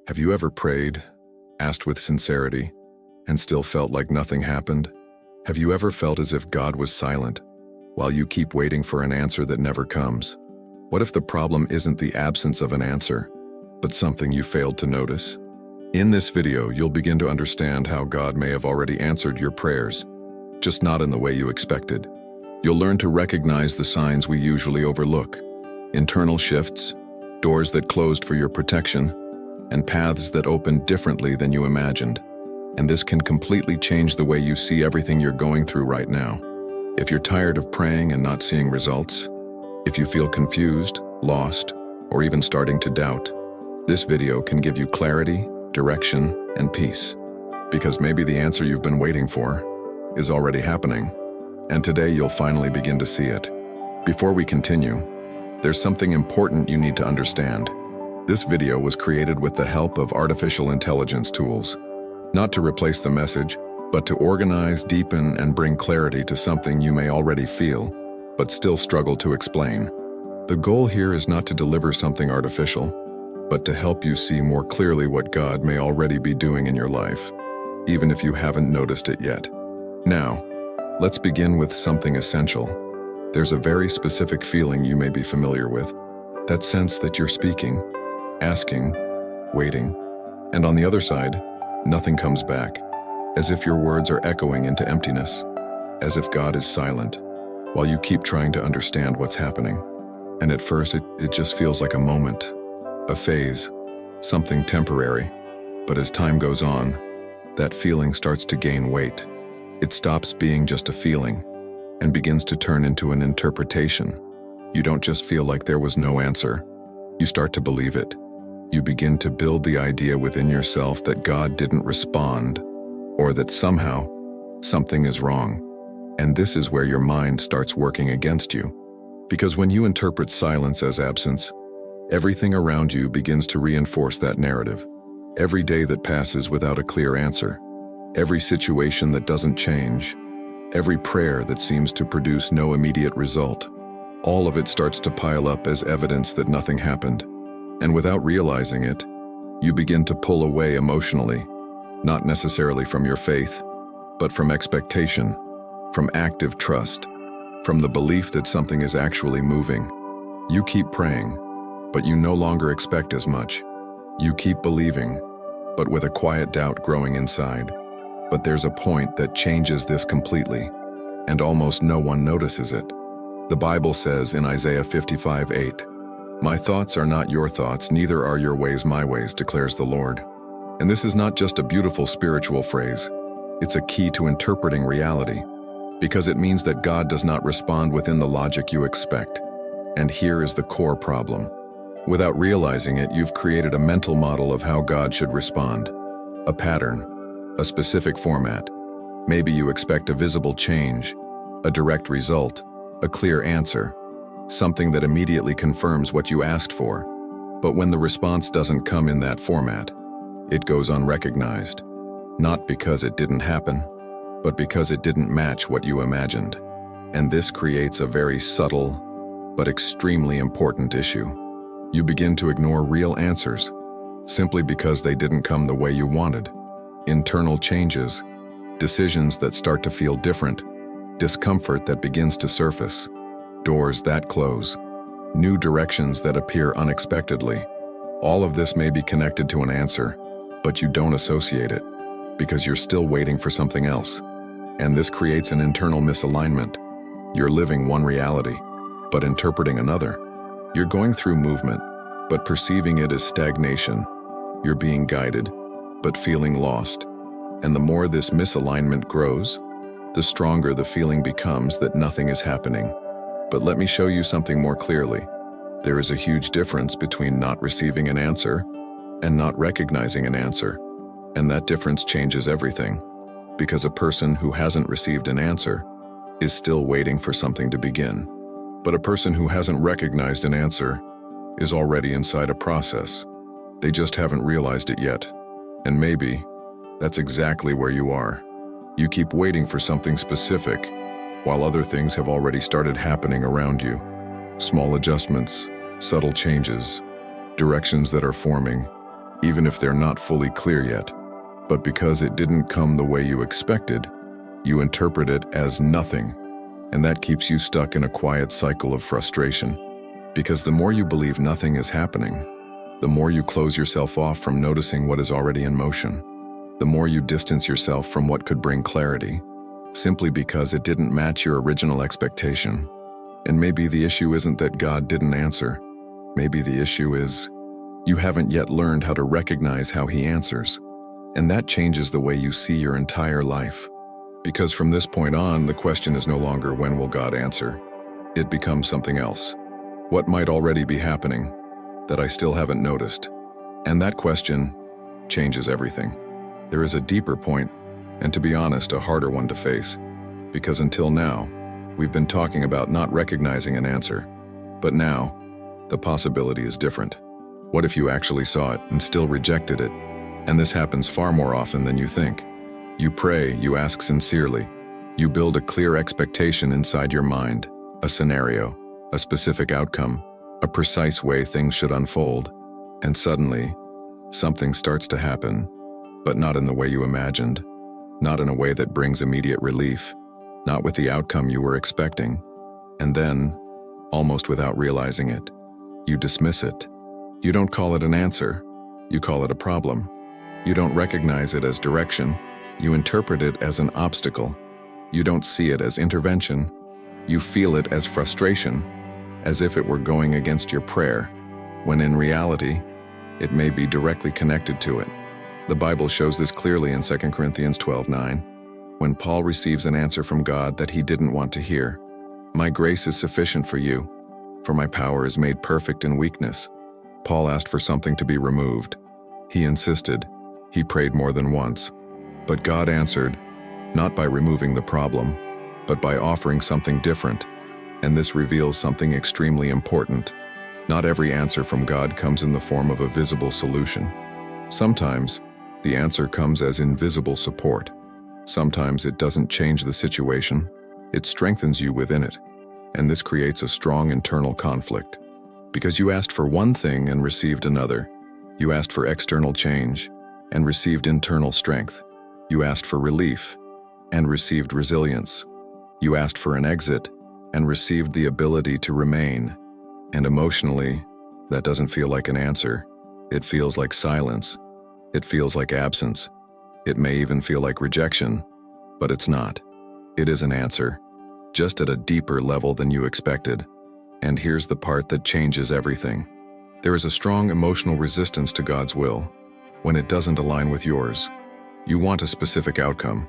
Have you ever prayed, asked with sincerity, and still felt like nothing happened? Have you ever felt as if God was silent, while you keep waiting for an answer that never comes? What if the problem isn't the absence of an answer, but something you failed to notice? In this video, you'll begin to understand how God may have already answered your prayers, just not in the way you expected. You'll learn to recognize the signs we usually overlook: internal shifts, doors that closed for your protection, and paths that opened differently than you imagined. And this can completely change the way you see everything you're going through right now. If you're tired of praying and not seeing results, if you feel confused, lost, or even starting to doubt, this video can give you clarity, direction, and peace. Because maybe the answer you've been waiting for is already happening, and today you'll finally begin to see it. Before we continue, there's something important you need to understand. This video was created with the help of artificial intelligence tools, not to replace the message, but to organize, deepen, and bring clarity to something you may already feel, but still struggle to explain. The goal here is not to deliver something artificial, but to help you see more clearly what God may already be doing in your life, even if you haven't noticed it yet. Now, let's begin with something essential. There's a very specific feeling you may be familiar with, that sense that you're speaking, asking, waiting, and on the other side, nothing comes back, as if your words are echoing into emptiness, as if God is silent, while you keep trying to understand what's happening. And at first, it just feels like a moment, a phase, something temporary. But as time goes on, that feeling starts to gain weight. It stops being just a feeling and begins to turn into an interpretation. You don't just feel like there was no answer. You start to believe it. You begin to build the idea within yourself that God didn't respond, or that somehow something is wrong. And this is where your mind starts working against you. Because when you interpret silence as absence, everything around you begins to reinforce that narrative. Every day that passes without a clear answer, every situation that doesn't change, every prayer that seems to produce no immediate result, all of it starts to pile up as evidence that nothing happened. And without realizing it, you begin to pull away emotionally, not necessarily from your faith, but from expectation, from active trust, from the belief that something is actually moving. You keep praying, but you no longer expect as much. You keep believing, but with a quiet doubt growing inside. But there's a point that changes this completely, and almost no one notices it. The Bible says in Isaiah 55:8, "My thoughts are not your thoughts, neither are your ways my ways, declares the Lord." And this is not just a beautiful spiritual phrase. It's a key to interpreting reality, because it means that God does not respond within the logic you expect. And here is the core problem. Without realizing it, you've created a mental model of how God should respond. A pattern, a specific format. Maybe you expect a visible change, a direct result, a clear answer, something that immediately confirms what you asked for. But when the response doesn't come in that format, it goes unrecognized. Not because it didn't happen, but because it didn't match what you imagined. And this creates a very subtle, but extremely important issue. You begin to ignore real answers, simply because they didn't come the way you wanted. Internal changes, decisions that start to feel different, discomfort that begins to surface, doors that close, new directions that appear unexpectedly. All of this may be connected to an answer, but you don't associate it, because you're still waiting for something else. And this creates an internal misalignment. You're living one reality, but interpreting another. You're going through movement, but perceiving it as stagnation. You're being guided, but feeling lost. And the more this misalignment grows, the stronger the feeling becomes that nothing is happening. But let me show you something more clearly. There is a huge difference between not receiving an answer and not recognizing an answer. And that difference changes everything. Because a person who hasn't received an answer is still waiting for something to begin. But a person who hasn't recognized an answer is already inside a process. They just haven't realized it yet. And maybe that's exactly where you are. You keep waiting for something specific, while other things have already started happening around you. Small adjustments, subtle changes, directions that are forming, even if they're not fully clear yet. But because it didn't come the way you expected, you interpret it as nothing, and that keeps you stuck in a quiet cycle of frustration. Because the more you believe nothing is happening, the more you close yourself off from noticing what is already in motion. The more you distance yourself from what could bring clarity, simply because it didn't match your original expectation. And maybe the issue isn't that God didn't answer. Maybe the issue is you haven't yet learned how to recognize how He answers. And that changes the way you see your entire life. Because from this point on, the question is no longer when will God answer. It becomes something else. What might already be happening that I still haven't noticed? And that question changes everything. There is a deeper point, and to be honest, a harder one to face. Because until now, we've been talking about not recognizing an answer. But now, the possibility is different. What if you actually saw it and still rejected it? And this happens far more often than you think. You pray, you ask sincerely. You build a clear expectation inside your mind, a scenario, a specific outcome, a precise way things should unfold. And suddenly, something starts to happen. But not in the way you imagined, not in a way that brings immediate relief, not with the outcome you were expecting. And then, almost without realizing it, you dismiss it. You don't call it an answer, you call it a problem. You don't recognize it as direction, you interpret it as an obstacle. You don't see it as intervention, you feel it as frustration, as if it were going against your prayer, when in reality, it may be directly connected to it. The Bible shows this clearly in 2 Corinthians 12:9, when Paul receives an answer from God that he didn't want to hear. My grace is sufficient for you, for my power is made perfect in weakness. Paul asked for something to be removed. He insisted. He prayed more than once. But God answered, not by removing the problem, but by offering something different. And this reveals something extremely important. Not every answer from God comes in the form of a visible solution. Sometimes, the answer comes as invisible support. Sometimes it doesn't change the situation, it strengthens you within it. And this creates a strong internal conflict. Because you asked for one thing and received another. You asked for external change and received internal strength. You asked for relief and received resilience. You asked for an exit and received the ability to remain. And emotionally, that doesn't feel like an answer. It feels like silence. It feels like absence. It may even feel like rejection, but it's not. It is an answer, just at a deeper level than you expected. And here's the part that changes everything. There is a strong emotional resistance to God's will when it doesn't align with yours. You want a specific outcome.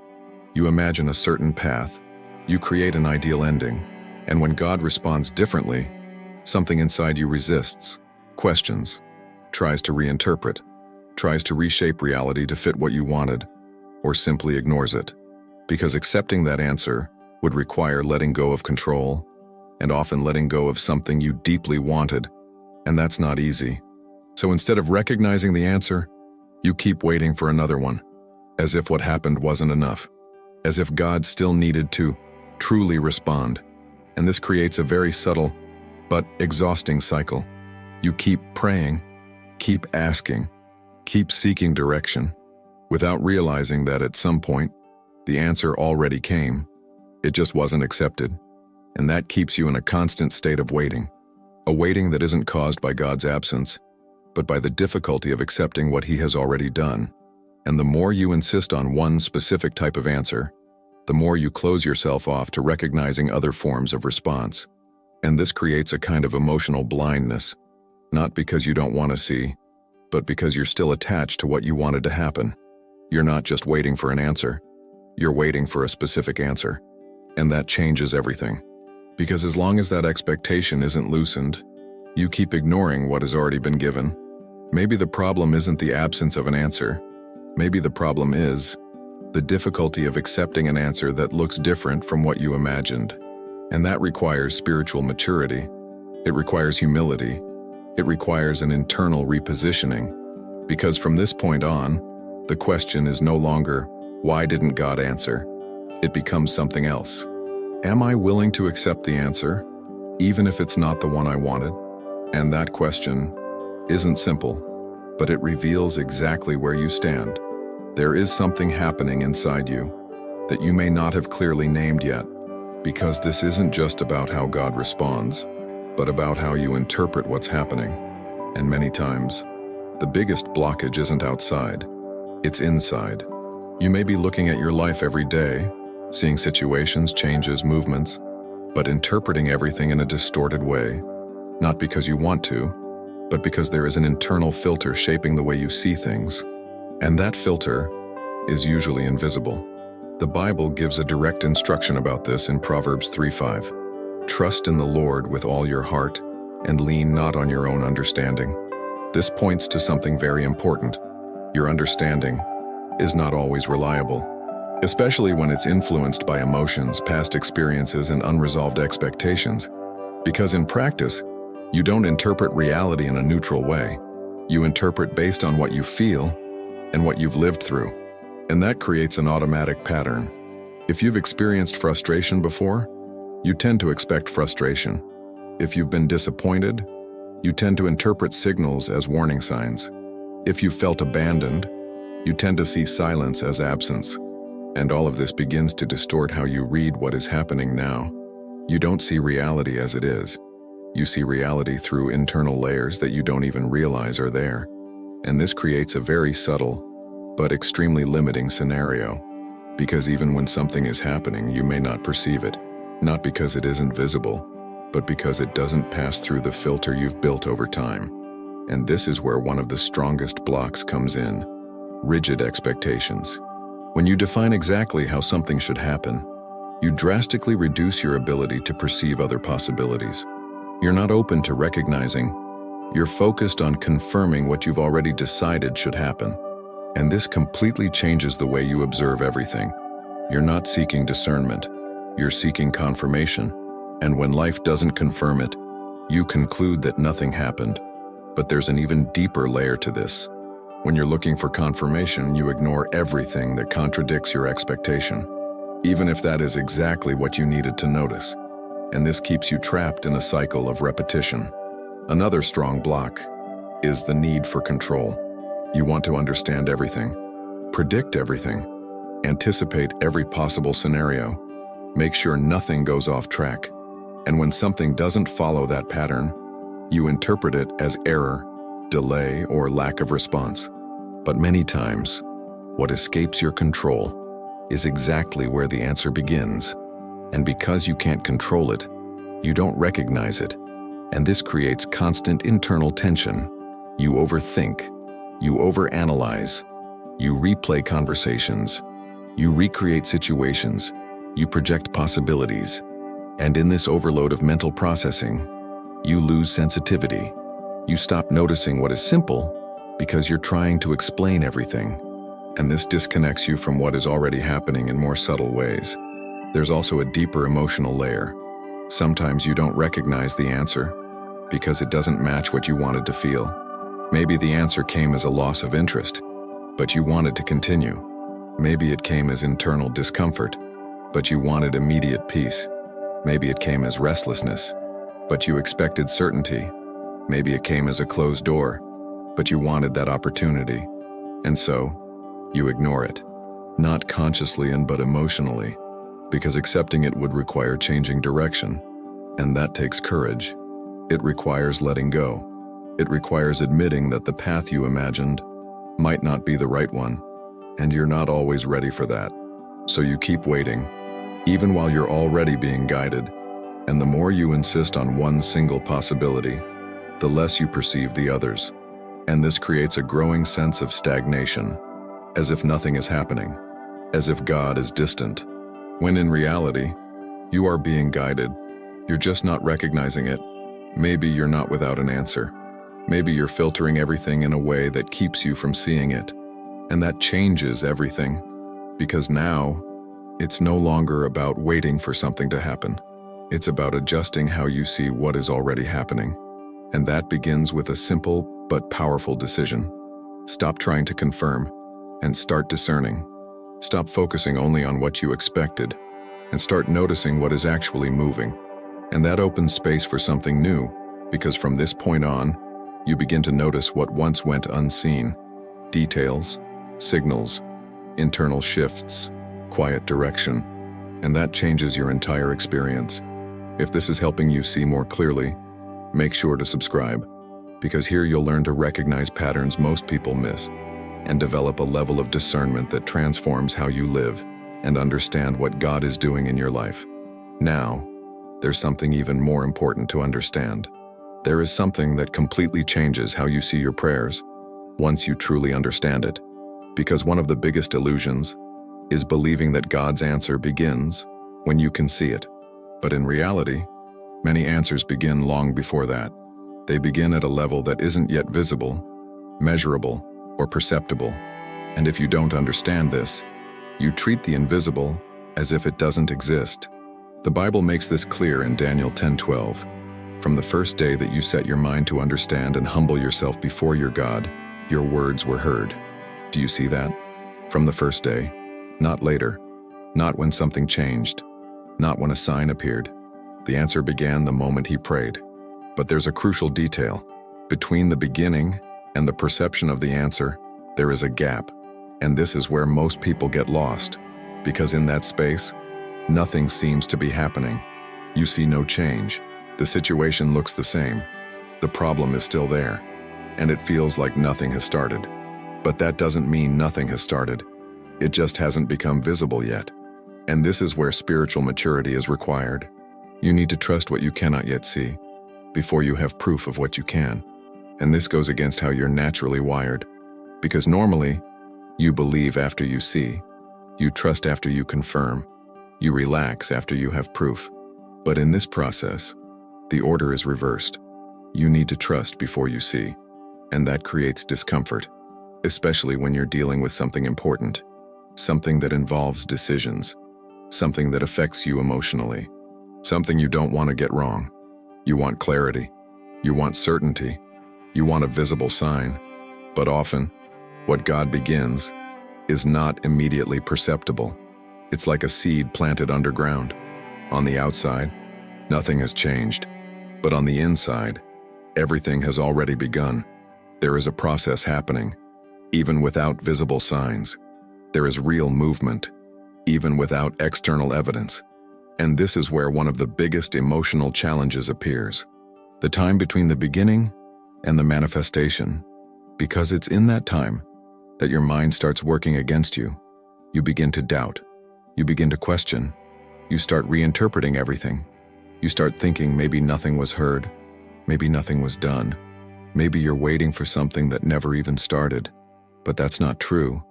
You imagine a certain path. You create an ideal ending. And when God responds differently, something inside you resists, questions, tries to reinterpret, tries to reshape reality to fit what you wanted, or simply ignores it. Because accepting that answer would require letting go of control, and often letting go of something you deeply wanted, and that's not easy. So instead of recognizing the answer, you keep waiting for another one, as if what happened wasn't enough, as if God still needed to truly respond. And this creates a very subtle but exhausting cycle. You keep praying, keep asking, keep seeking direction, without realizing that at some point, the answer already came. It just wasn't accepted. And that keeps you in a constant state of waiting. A waiting that isn't caused by God's absence, but by the difficulty of accepting what He has already done. And the more you insist on one specific type of answer, the more you close yourself off to recognizing other forms of response. And this creates a kind of emotional blindness, not because you don't want to see, but because you're still attached to what you wanted to happen. You're not just waiting for an answer, you're waiting for a specific answer. And that changes everything. Because as long as that expectation isn't loosened, you keep ignoring what has already been given. Maybe the problem isn't the absence of an answer. Maybe the problem is the difficulty of accepting an answer that looks different from what you imagined. And that requires spiritual maturity. It requires humility. It requires an internal repositioning. Because from this point on, the question is no longer, why didn't God answer? It becomes something else. Am I willing to accept the answer, even if it's not the one I wanted? And that question isn't simple. but it reveals exactly where you stand. There is something happening inside you that you may not have clearly named yet, because this isn't just about how God responds, but about how you interpret what's happening. And many times, the biggest blockage isn't outside, it's inside. You may be looking at your life every day, seeing situations, changes, movements, but interpreting everything in a distorted way, not because you want to, but because there is an internal filter shaping the way you see things. And that filter is usually invisible. The Bible gives a direct instruction about this in Proverbs 3:5. Trust in the Lord with all your heart and lean not on your own understanding. This points to something very important. Your understanding is not always reliable, especially when it's influenced by emotions, past experiences, and unresolved expectations. Because in practice, you don't interpret reality in a neutral way. You interpret based on what you feel and what you've lived through. And that creates an automatic pattern. If you've experienced frustration before, you tend to expect frustration. If you've been disappointed, you tend to interpret signals as warning signs. If you've felt abandoned, you tend to see silence as absence. And all of this begins to distort how you read what is happening now. You don't see reality as it is. You see reality through internal layers that you don't even realize are there. And this creates a very subtle, but extremely limiting scenario. Because even when something is happening, you may not perceive it. Not because it isn't visible, but because it doesn't pass through the filter you've built over time. And this is where one of the strongest blocks comes in: rigid expectations. When you define exactly how something should happen, you drastically reduce your ability to perceive other possibilities. You're not open to recognizing. You're focused on confirming what you've already decided should happen. And this completely changes the way you observe everything. You're not seeking discernment. You're seeking confirmation. And when life doesn't confirm it, you conclude that nothing happened. But there's an even deeper layer to this. When you're looking for confirmation, you ignore everything that contradicts your expectation, even if that is exactly what you needed to notice. And this keeps you trapped in a cycle of repetition. Another strong block is the need for control. You want to understand everything, predict everything, anticipate every possible scenario, make sure nothing goes off track. And when something doesn't follow that pattern, you interpret it as error, delay, or lack of response. But many times, what escapes your control is exactly where the answer begins. And because you can't control it, you don't recognize it. And this creates constant internal tension. You overthink, you overanalyze, you replay conversations, you recreate situations, you project possibilities. And in this overload of mental processing, you lose sensitivity. You stop noticing what is simple because you're trying to explain everything. And this disconnects you from what is already happening in more subtle ways. There's also a deeper emotional layer. Sometimes you don't recognize the answer because it doesn't match what you wanted to feel. Maybe the answer came as a loss of interest, but you wanted to continue. Maybe it came as internal discomfort, but you wanted immediate peace. Maybe it came as restlessness, but you expected certainty. Maybe it came as a closed door, but you wanted that opportunity. And so, you ignore it. Not consciously but emotionally, because accepting it would require changing direction. And that takes courage. It requires letting go. It requires admitting that the path you imagined might not be the right one, and you're not always ready for that. So you keep waiting, even while you're already being guided. And the more you insist on one single possibility, the less you perceive the others. And this creates a growing sense of stagnation, as if nothing is happening, as if God is distant. When in reality, you are being guided. You're just not recognizing it. Maybe you're not without an answer. Maybe you're filtering everything in a way that keeps you from seeing it. And that changes everything, because now it's no longer about waiting for something to happen. It's about adjusting how you see what is already happening. And that begins with a simple but powerful decision. Stop trying to confirm and start discerning. Stop focusing only on what you expected and start noticing what is actually moving. And that opens space for something new, because from this point on, You begin to notice what once went unseen: details, signals, internal shifts, quiet direction, and that changes your entire experience. If this is helping you see more clearly, make sure to subscribe, because here you'll learn to recognize patterns most people miss and develop a level of discernment that transforms how you live and understand what God is doing in your life. Now, there's something even more important to understand. There is something that completely changes how you see your prayers once you truly understand it. Because one of the biggest illusions is believing that God's answer begins when you can see it. But in reality, many answers begin long before that. They begin at a level that isn't yet visible, measurable, or perceptible. And if you don't understand this, you treat the invisible as if it doesn't exist. The Bible makes this clear in Daniel 10:12. From the first day that you set your mind to understand and humble yourself before your God, your words were heard. Do you see that? From the first day, not later, not when something changed, not when a sign appeared. The answer began the moment he prayed. But there's a crucial detail. Between the beginning and the perception of the answer, there is a gap. And this is where most people get lost, because in that space, nothing seems to be happening. You see no change. The situation looks the same. The problem is still there, and it feels like nothing has started. But that doesn't mean nothing has started. It just hasn't become visible yet. And this is where spiritual maturity is required. You need to trust what you cannot yet see before you have proof of what you can. And this goes against how you're naturally wired. Because normally, you believe after you see, you trust after you confirm, you relax after you have proof. But in this process, the order is reversed. You need to trust before you see, and that creates discomfort, especially when you're dealing with something important, something that involves decisions, something that affects you emotionally, something you don't want to get wrong. You want clarity, you want certainty, you want a visible sign, but often, what God begins is not immediately perceptible. It's like a seed planted underground. On the outside, nothing has changed. But on the inside, everything has already begun. There is a process happening, even without visible signs. There is real movement, even without external evidence. And this is where one of the biggest emotional challenges appears. The time between the beginning and the manifestation. Because it's in that time that your mind starts working against you. You begin to doubt. You begin to question. You start reinterpreting everything. You start thinking maybe nothing was heard, maybe nothing was done, maybe you're waiting for something that never even started. But that's not true.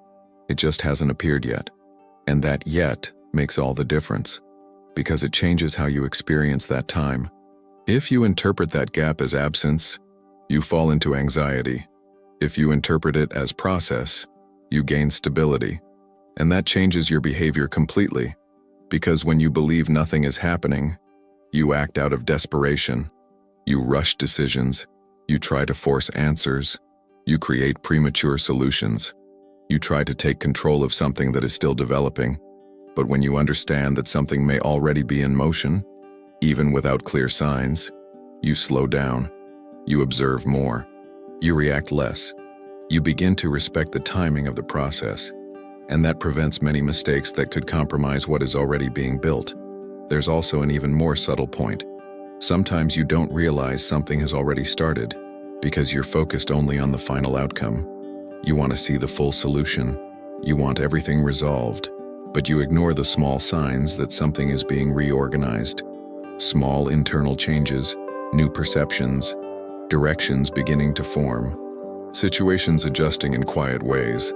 It just hasn't appeared yet. And that yet makes all the difference, because it changes how you experience that time. If you interpret that gap as absence, you fall into anxiety. If you interpret it as process, you gain stability. And that changes your behavior completely, because when you believe nothing is happening, you act out of desperation. You rush decisions. You try to force answers. You create premature solutions. You try to take control of something that is still developing. But when you understand that something may already be in motion, even without clear signs, you slow down. You observe more. You react less. You begin to respect the timing of the process. And that prevents many mistakes that could compromise what is already being built. There's also an even more subtle point. Sometimes you don't realize something has already started because you're focused only on the final outcome. You want to see the full solution. You want everything resolved, but you ignore the small signs that something is being reorganized. Small internal changes, new perceptions, directions beginning to form, situations adjusting in quiet ways,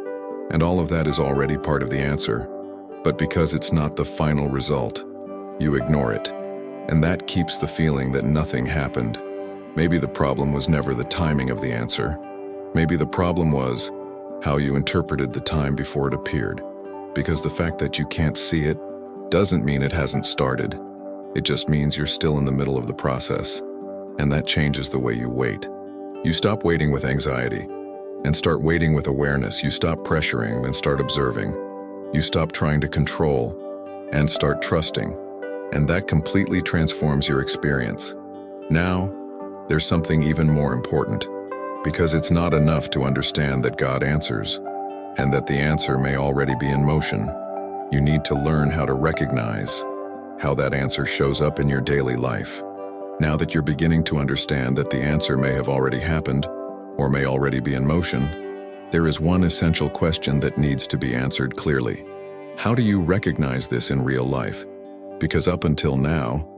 and all of that is already part of the answer. But because it's not the final result, you ignore it, and that keeps the feeling that nothing happened. Maybe the problem was never the timing of the answer. Maybe the problem was how you interpreted the time before it appeared. Because the fact that you can't see it doesn't mean it hasn't started. It just means you're still in the middle of the process, and that changes the way you wait. You stop waiting with anxiety and start waiting with awareness. You stop pressuring and start observing. You stop trying to control and start trusting. And that completely transforms your experience. Now, there's something even more important. Because it's not enough to understand that God answers, and that the answer may already be in motion. You need to learn how to recognize how that answer shows up in your daily life. Now that you're beginning to understand that the answer may have already happened, or may already be in motion, there is one essential question that needs to be answered clearly. How do you recognize this in real life? Because up until now,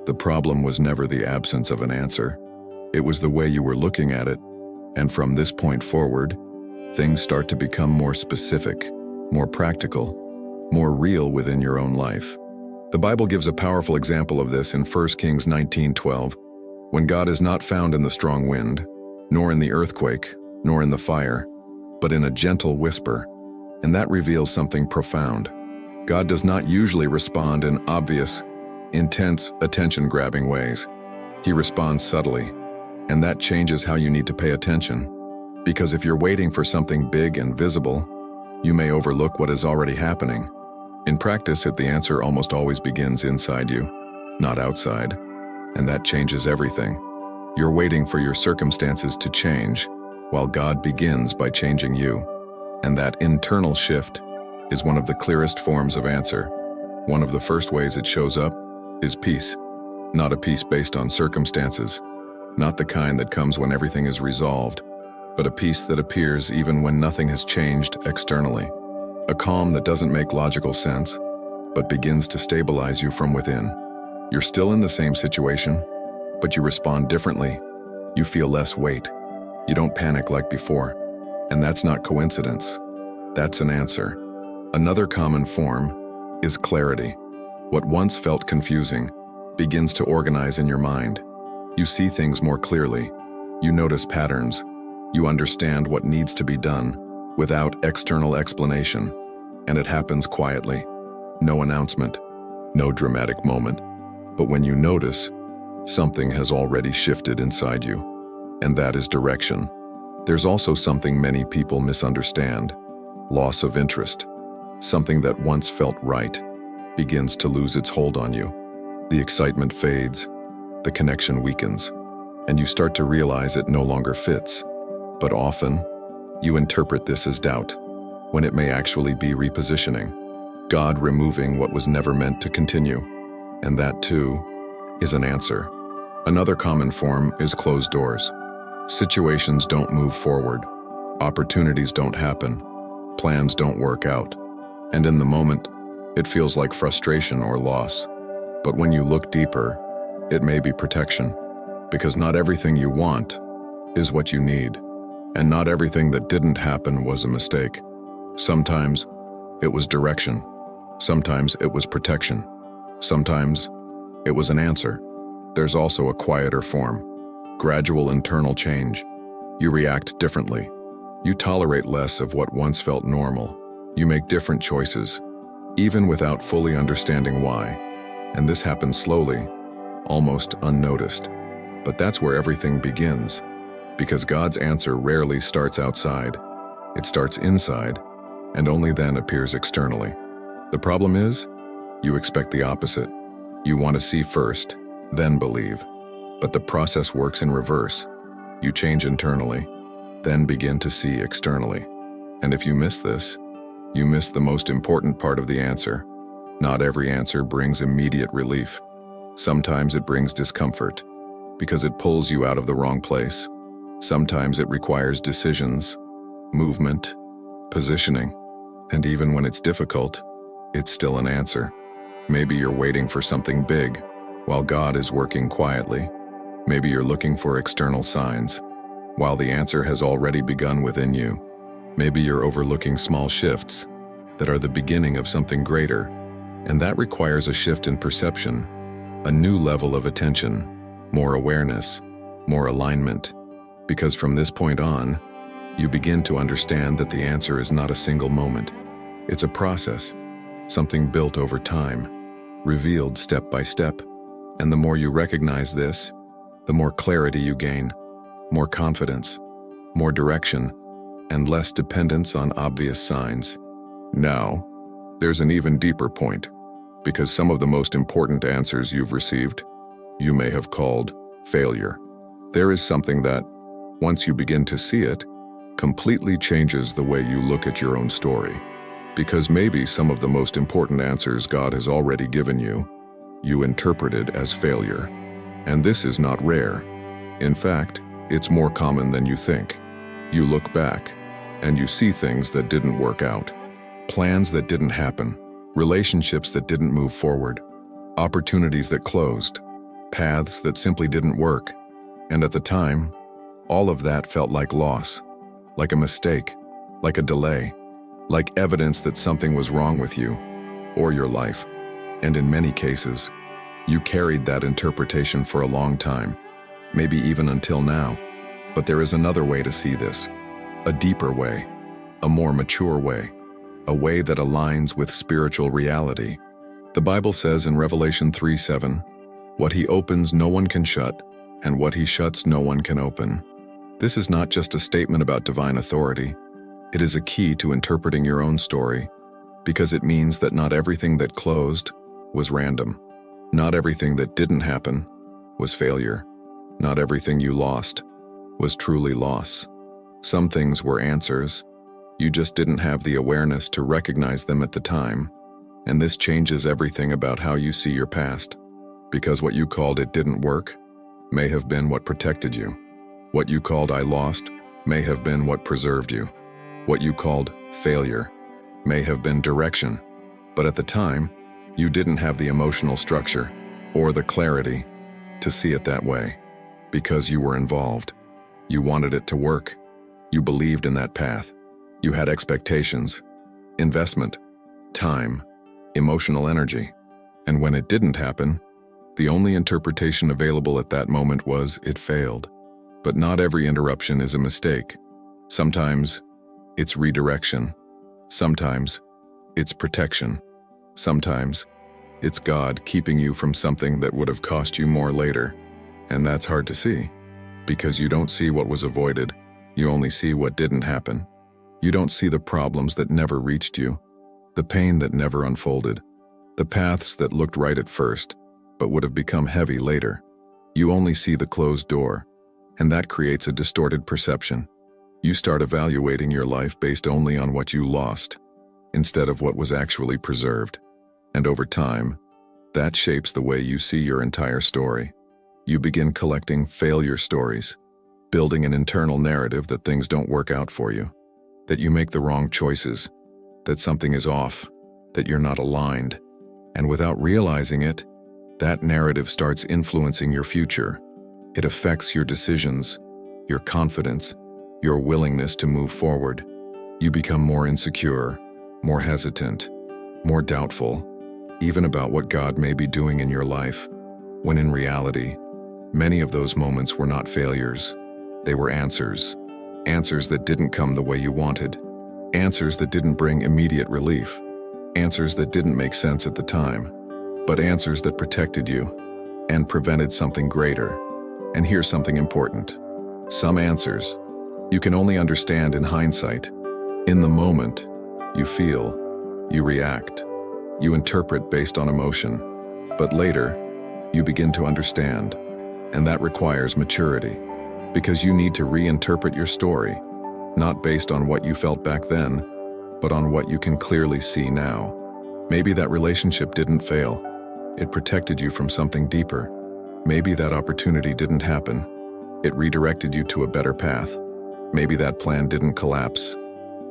the problem was never the absence of an answer. It was the way you were looking at it. And from this point forward, things start to become more specific, more practical, more real within your own life. The Bible gives a powerful example of this in 1 Kings 19:12, when God is not found in the strong wind, nor in the earthquake, nor in the fire, but in a gentle whisper, and that reveals something profound. God does not usually respond in obvious, intense, attention-grabbing ways. He responds subtly, and that changes how you need to pay attention. Because if you're waiting for something big and visible, you may overlook what is already happening. In practice, the answer almost always begins inside you, not outside, and that changes everything. You're waiting for your circumstances to change, while God begins by changing you. And that internal shift is one of the clearest forms of answer. One of the first ways it shows up is peace. Not a peace based on circumstances, not the kind that comes when everything is resolved, but a peace that appears even when nothing has changed externally. A calm that doesn't make logical sense, but begins to stabilize you from within. You're still in the same situation, but you respond differently. You feel less weight. You don't panic like before. And that's not coincidence. That's an answer. Another common form is clarity. What once felt confusing begins to organize in your mind. You see things more clearly. You notice patterns. You understand what needs to be done without external explanation. And it happens quietly. No announcement, no dramatic moment. But when you notice, something has already shifted inside you. And that is direction. There's also something many people misunderstand: loss of interest. Something that once felt right begins to lose its hold on you. The excitement fades, the connection weakens, and you start to realize it no longer fits. But often, you interpret this as doubt, when it may actually be repositioning. God removing what was never meant to continue. And that, too, is an answer. Another common form is closed doors. Situations don't move forward. Opportunities don't happen. Plans don't work out. And in the moment, it feels like frustration or loss. But when you look deeper, it may be protection. Because not everything you want is what you need. And not everything that didn't happen was a mistake. Sometimes it was direction. Sometimes it was protection. Sometimes it was an answer. There's also a quieter form. Gradual internal change. You react differently. You tolerate less of what once felt normal. You make different choices, even without fully understanding why. And this happens slowly, almost unnoticed. But that's where everything begins. Because God's answer rarely starts outside. It starts inside, and only then appears externally. The problem is, you expect the opposite. You want to see first, then believe. But the process works in reverse. You change internally, then begin to see externally. And if you miss this, you miss the most important part of the answer. Not every answer brings immediate relief. Sometimes it brings discomfort, because it pulls you out of the wrong place. Sometimes it requires decisions, movement, positioning. And even when it's difficult, it's still an answer. Maybe you're waiting for something big, while God is working quietly. Maybe you're looking for external signs, while the answer has already begun within you. Maybe you're overlooking small shifts that are the beginning of something greater, and that requires a shift in perception, a new level of attention, more awareness, more alignment. Because from this point on, you begin to understand that the answer is not a single moment. It's a process, something built over time, revealed step by step. And the more you recognize this, the more clarity you gain, more confidence, more direction, and less dependence on obvious signs. Now, there's an even deeper point, because some of the most important answers you've received, you may have called failure. There is something that, once you begin to see it, completely changes the way you look at your own story. Because maybe some of the most important answers God has already given you, you interpreted as failure. And this is not rare. In fact, it's more common than you think. You look back, and you see things that didn't work out, plans that didn't happen, relationships that didn't move forward, opportunities that closed, paths that simply didn't work. And at the time, all of that felt like loss, like a mistake, like a delay, like evidence that something was wrong with you or your life. And in many cases, you carried that interpretation for a long time, maybe even until now. But there is another way to see this, a deeper way, a more mature way, a way that aligns with spiritual reality. The Bible says in Revelation 3:7, "What he opens no one can shut, and what he shuts no one can open." This is not just a statement about divine authority. It is a key to interpreting your own story, because it means that not everything that closed was random. Not everything that didn't happen was failure. Not everything you lost was truly loss. Some things were answers. You just didn't have the awareness to recognize them at the time. And this changes everything about how you see your past. Because what you called it didn't work may have been what protected you. What you called I lost may have been what preserved you. What you called failure may have been direction. But at the time, you didn't have the emotional structure or the clarity to see it that way. Because you were involved. You wanted it to work. You believed in that path. You had expectations, investment, time, emotional energy. And when it didn't happen, the only interpretation available at that moment was it failed. But not every interruption is a mistake. Sometimes it's redirection. Sometimes it's protection. Sometimes it's God keeping you from something that would have cost you more later. And that's hard to see, because you don't see what was avoided. You only see what didn't happen. You don't see the problems that never reached you, the pain that never unfolded, the paths that looked right at first, but would have become heavy later. You only see the closed door, and that creates a distorted perception. You start evaluating your life based only on what you lost, instead of what was actually preserved. And over time, that shapes the way you see your entire story. You begin collecting failure stories, building an internal narrative that things don't work out for you, that you make the wrong choices, that something is off, that you're not aligned. And without realizing it, that narrative starts influencing your future. It affects your decisions, your confidence, your willingness to move forward. You become more insecure, more hesitant, more doubtful, even about what God may be doing in your life, when in reality, many of those moments were not failures. They were answers. Answers that didn't come the way you wanted. Answers that didn't bring immediate relief. Answers that didn't make sense at the time. But answers that protected you and prevented something greater. And here's something important. Some answers you can only understand in hindsight. In the moment, you feel, you react, you interpret based on emotion. But later, you begin to understand. And that requires maturity, because you need to reinterpret your story, not based on what you felt back then, but on what you can clearly see now. Maybe that relationship didn't fail. It protected you from something deeper. Maybe that opportunity didn't happen. It redirected you to a better path. Maybe that plan didn't collapse.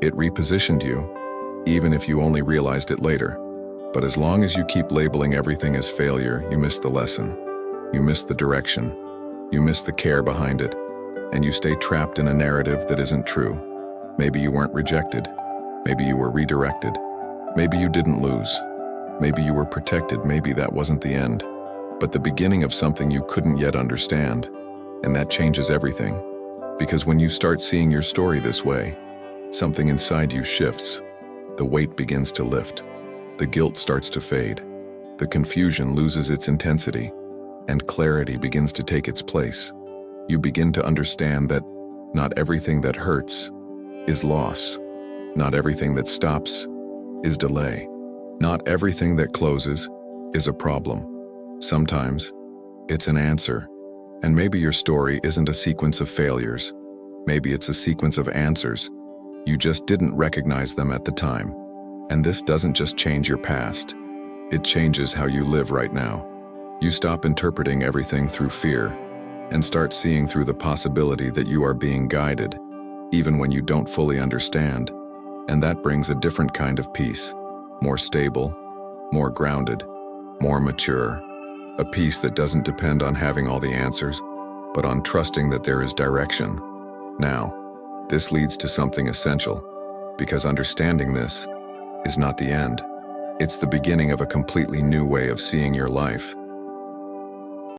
It repositioned you, even if you only realized it later. But as long as you keep labeling everything as failure, you miss the lesson. You miss the direction. You miss the care behind it. And you stay trapped in a narrative that isn't true. Maybe you weren't rejected. Maybe you were redirected. Maybe you didn't lose. Maybe you were protected. Maybe that wasn't the end, but the beginning of something you couldn't yet understand. And that changes everything. Because when you start seeing your story this way, something inside you shifts. The weight begins to lift. The guilt starts to fade. The confusion loses its intensity, and clarity begins to take its place. You begin to understand that not everything that hurts is loss. Not everything that stops is delay. Not everything that closes is a problem. Sometimes it's an answer. And maybe your story isn't a sequence of failures. Maybe it's a sequence of answers. You just didn't recognize them at the time. And this doesn't just change your past. It changes how you live right now. You stop interpreting everything through fear and start seeing through the possibility that you are being guided, even when you don't fully understand. And that brings a different kind of peace, more stable, more grounded, more mature. A peace that doesn't depend on having all the answers, but on trusting that there is direction. Now, this leads to something essential, because understanding this is not the end. It's the beginning of a completely new way of seeing your life.